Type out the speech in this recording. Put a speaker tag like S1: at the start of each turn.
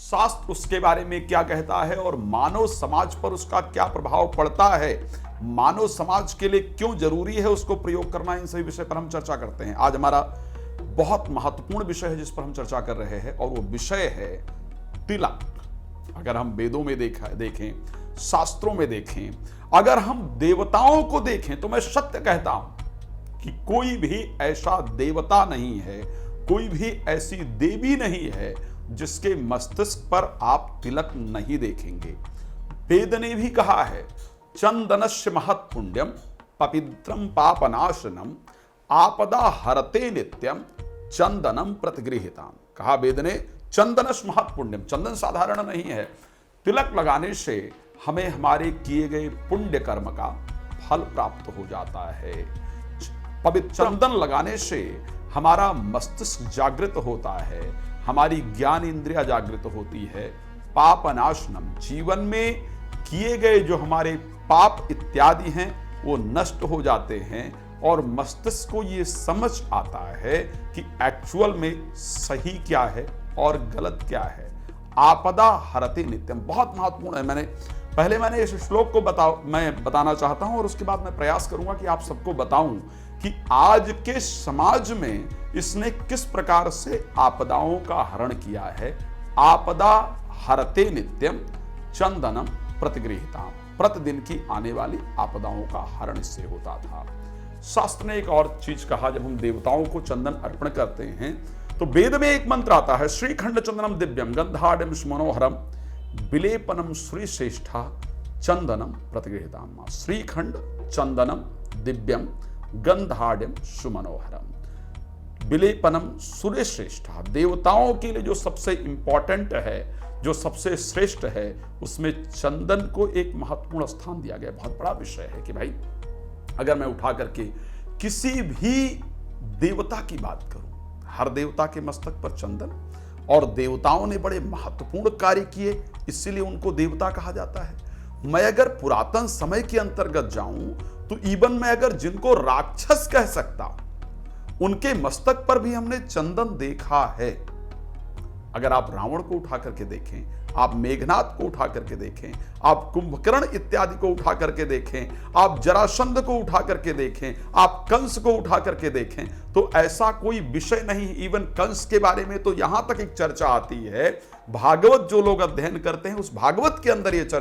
S1: शास्त्र उसके बारे में क्या कहता है और मानव समाज पर उसका क्या प्रभाव पड़ता है, मानव समाज के लिए क्यों जरूरी है उसको प्रयोग करना, इन सभी विषय पर हम चर्चा करते हैं। आज हमारा बहुत महत्वपूर्ण विषय है जिस पर हम चर्चा कर रहे हैं और वो विषय है तिलक। अगर हम वेदों में देखें, शास्त्रों में देखें, अगर हम देवताओं को देखें, तो मैं सत्य कहता हूं कि कोई भी ऐसा देवता नहीं है, कोई भी ऐसी देवी नहीं है जिसके मस्तिष्क पर आप तिलक नहीं देखेंगे। वेद ने भी कहा है, चंदनस्य महत् पुण्यम पवित्रम पापनाशनम आपदा हरते नित्यम चंदनम प्रतिगृहीताम। कहा वेद ने, चंदनस्य महत् पुण्यम, चंदन साधारण नहीं है। तिलक लगाने से हमें हमारे किए गए पुण्य कर्म का फल प्राप्त हो जाता है। पवित्र चंदन लगाने से हमारा मस्तिष्क जागृत होता है, हमारी ज्ञान इंद्रिया जागृत होती है। पापनाशनम, जीवन में किए गए जो हमारे पाप इत्यादि हैं वो नष्ट हो जाते हैं और मस्तिष्क को ये समझ आता है कि एक्चुअल में सही क्या है और गलत क्या है। आपदा हरते नित्यम बहुत महत्वपूर्ण है। मैंने इस श्लोक को मैं बताना चाहता हूं और उसके बाद मैं प्रयास करूंगा कि आप सबको बताऊं कि आज के समाज में इसने किस प्रकार से आपदाओं का हरण किया है। आपदा हरते नित्यम चंदनम प्रतिगृहीताम, प्रतिदिन की आने वाली आपदाओं का हरण इससे होता था। शास्त्र ने एक और चीज कहा, जब हम देवताओं को चंदन अर्पण करते हैं तो वेद में एक मंत्र आता है, श्रीखंड चंदनम दिव्यम गंधाढ़ मनोहरम विलेपनम श्री श्रेष्ठा चंदनम प्रतिगृहीताम। श्रीखंड चंदनम दिव्यम गंधाढ़ सुमनोहरम विलेपनम सूर्य श्रेष्ठा। देवताओं के लिए जो सबसे इंपॉर्टेंट है, जो सबसे श्रेष्ठ है, उसमें चंदन को एक महत्वपूर्ण स्थान दिया गया। बहुत बड़ा विषय है कि भाई अगर मैं उठा करके किसी भी देवता की बात करूं, हर देवता के मस्तक पर चंदन, और देवताओं ने बड़े महत्वपूर्ण कार्य किए, इसीलिए उनको देवता कहा जाता है। मैं अगर पुरातन समय के अंतर्गत जाऊं तो इवन मैं अगर जिनको राक्षस कह सकता, उनके मस्तक पर भी हमने चंदन देखा है। अगर आप रावण को उठा करके देखें, आप मेघनाथ को उठा करके देखें, आप कुंभकर्ण इत्यादि को उठा करके देखें, आप जरासंध को उठा करके देखें, आप कंस को उठा करके देखें, तो ऐसा कोई विषय नहीं। इवन कंस के बारे में तो यहां तक एक चर्चा आती है, भागवत जो लोग अध्ययन करते हैं उस भागवत के अंदर यह चर्चा